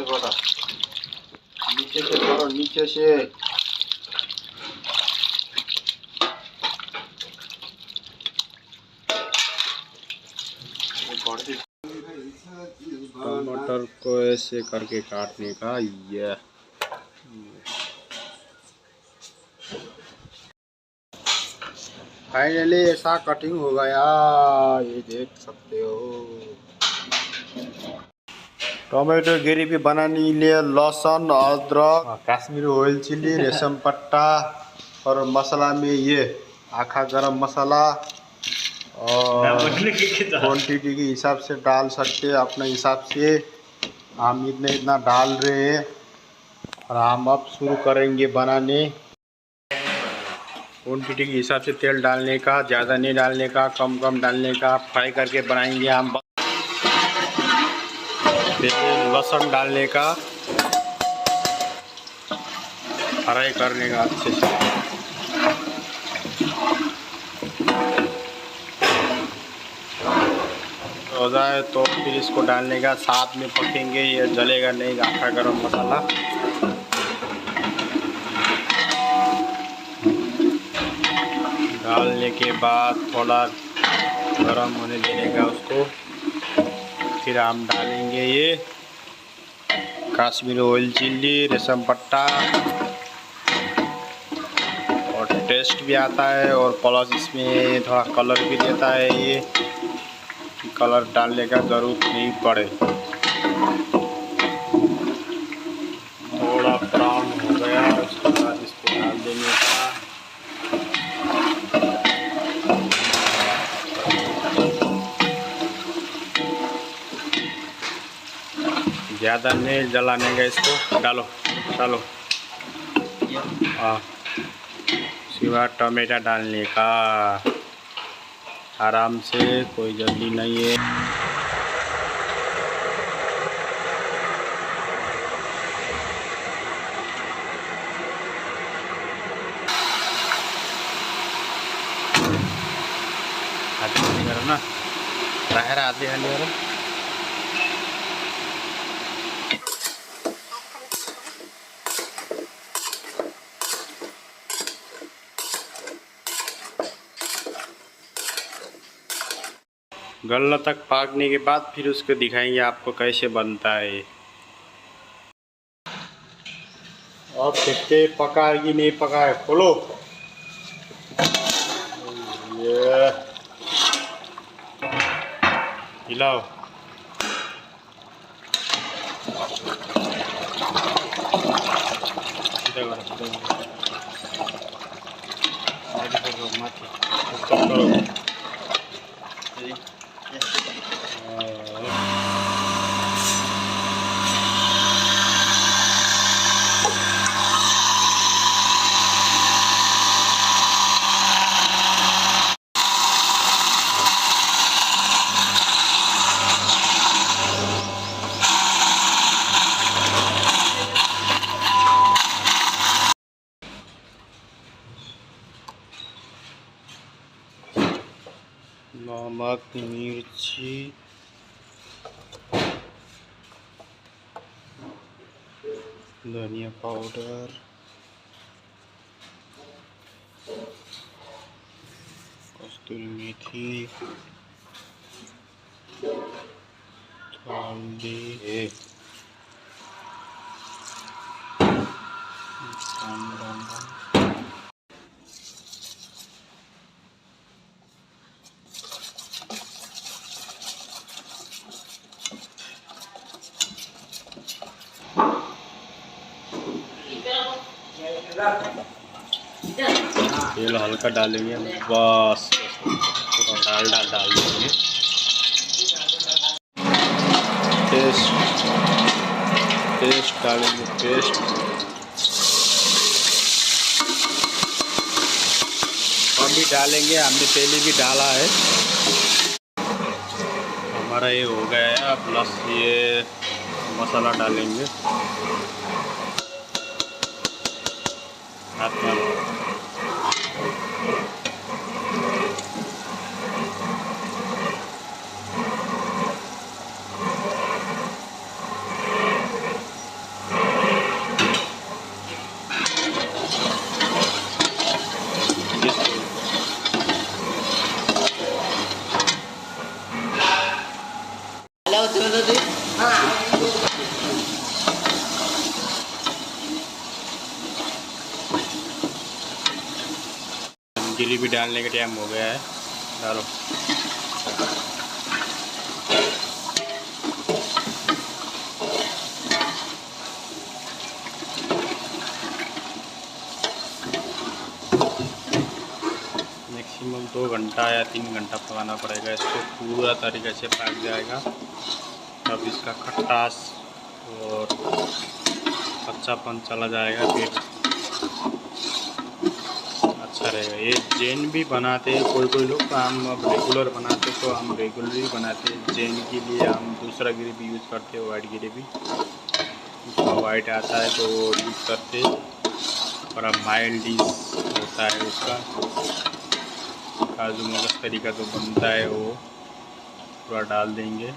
बड़ा नीचे से करो, नीचे से टमाटर को ऐसे करके काटने का। ये फाइनली ऐसा कटिंग हो गया, ये देख सकते हो। टोमेटो ग्रेवी बनाने के लिए लहसुन, अदरक, कश्मीरी ऑयल चिल्ली, रेशम पट्टा और मसाला में ये आखा गरम मसाला और क्वांटिटी के हिसाब से डाल सकते हैं, अपने हिसाब से। हम इतना डाल रहे हैं और हम अब शुरू करेंगे बनाने। क्वांटिटी के हिसाब से तेल डालने का, ज़्यादा नहीं डालने का, कम कम डालने का। फ्राई करके बनाएंगे हम। लहसुन डालने का, फ्राई करने का अच्छे से। हो जाए तो फिर इसको डालने का, साथ में पकेंगे, ये जलेगा नहीं। आखा गरम मसाला डालने के बाद थोड़ा गरम होने देने का उसको। फिर हम डालेंगे ये कश्मीरी ऑयल चिल्ली, रेशम पट्टा, और टेस्ट भी आता है और प्लस इसमें थोड़ा कलर भी देता है। ये कलर डालने का ज़रूरत नहीं पड़े। थोड़ा ब्राउन हो गया उसके बाद इसको डाल देने का। ज़्यादा नहीं जलाने का, इसको डालो डालो। हाँ, सिवा टमाटर डालने का, आराम से, कोई जल्दी नहीं है। आधे करो ना, बाहर आधे हाली करो। गलना तक पाकने के बाद फिर उसको दिखाएंगे आपको कैसे बनता है। अब देखते पका कि नहीं पका है। खोलो, ये हिलाओ। नमक, मिर्ची, धनिया पाउडर, कस्तूरी मेथी, हल्दी, तेल हल्का डालेंगे, बस थोड़ा डालडा डाल देंगे। पेस्ट डालेंगे, पेस्ट। हम भी डालेंगे, हमने पहले भी डाला है। हमारा ये हो गया है। प्लस ये मसाला डालेंगे। हाथ में ग्रेवी डालने का टाइम हो गया है। डालो। मैक्सिमम 2 घंटा या 3 घंटा पकाना पड़ेगा इसको, पूरा तरीके से पक जाएगा तब इसका खटास और कच्चापन चला जाएगा, फिर अच्छा रहेगा। ये जैन भी बनाते हैं कोई लोग, हम अब रेगुलर बनाते तो हम रेगुलर ही बनाते हैं। जैन के लिए हम दूसरा ग्रेवी यूज़ करते हैं, वाइट ग्रेवी। उसका वाइट आता है तो वो यूज़ करते, और अब माइल्ड डिश होता है उसका। काजू मगज तरीका जो बनता है वो पूरा डाल देंगे।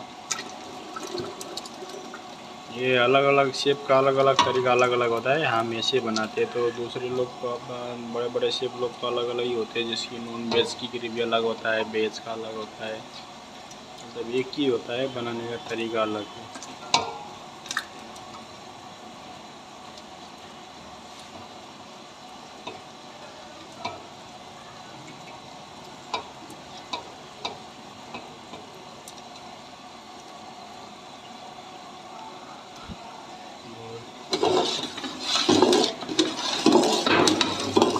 ये अलग अलग शेप का अलग अलग तरीका अलग अलग होता है। हम ऐसे बनाते हैं, तो दूसरे लोग तो बड़े बड़े शेफ लोग तो अलग अलग ही होते हैं। जिसकी नॉन वेज की ग्रेवी अलग होता है, वेज का अलग होता है, मतलब एक ही होता है, बनाने का तरीका अलग है।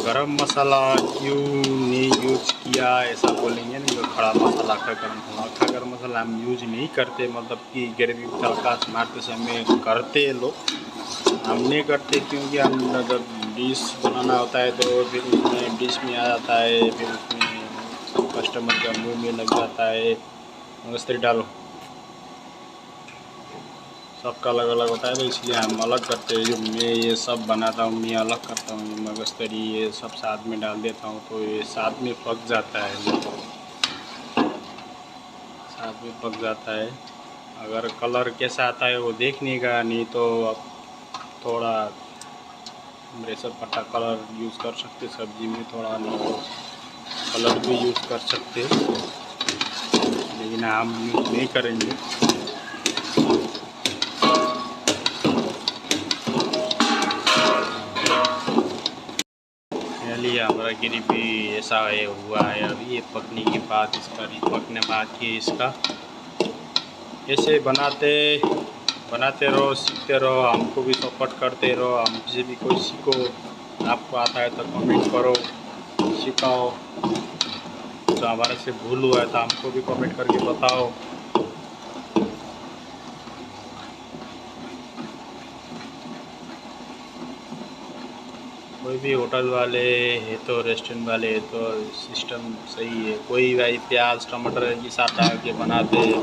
गरम मसाला क्यों नहीं यूज किया ऐसा बोलेंगे नहीं, खड़ा मसाला का गरम मसाला हम यूज नहीं करते। मतलब कि ग्रेवी तड़का मारते समय करते लोग, हम नहीं करते क्योंकि हम जब डिश बनाना होता है तो फिर उसमें डिश में आ जाता है, फिर उसमें कस्टमर का मुँह में लग जाता है। मगजतरी डालो, सबका अलग अलग होता है, तो इसलिए हम अलग करते हैं। जो मैं ये सब बनाता हूँ मैं अलग करता हूँ, मगजतरी ये सब साथ में डाल देता हूँ तो ये साथ में पक जाता है, साथ में पक जाता है। अगर कलर कैसा आता है वो देखने का, नहीं तो अब थोड़ा रेशम पट्टा कलर यूज़ कर सकते सब्जी में, थोड़ा नहीं तो कलर भी यूज़ कर सकते, लेकिन हम यूज़ नहीं करेंगे। हमारा ग्रेवी ऐसा है हुआ है। अभी ये पकने के बाद इसका पकने बाकी है इसका। ऐसे बनाते रहो, सीखते रहो, हमको भी सपोर्ट करते रहो। हमसे भी कोई सीखो, आपको आता है तो कमेंट करो, सिखाओ। तो हमारे से भूल हुआ है तो हमको भी कमेंट करके बताओ। कोई भी होटल वाले है तो रेस्टोरेंट वाले है तो सिस्टम सही है। कोई भाई प्याज टमाटर के साथ डाल के बनाते हैं,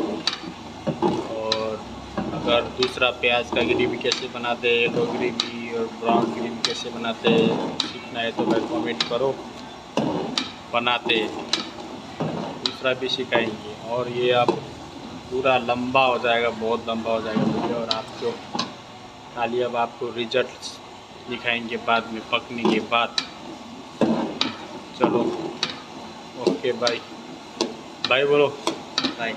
और अगर दूसरा प्याज का ग्रेवी कैसे बनाते हैं, येलो ग्रेवी और ब्राउन ग्रेवी कैसे बनाते हैं सीखना है तो भाई कमेंट करो, बनाते हैं, दूसरा भी सिखाएंगे। और ये अब पूरा लंबा हो जाएगा, बहुत लंबा हो जाएगा वीडियो, और आपको खाली अब आपको रिजल्ट दिखाएंगे बाद में, पकने के बाद। चलो ओके बाय, बाय बोलो, बाय।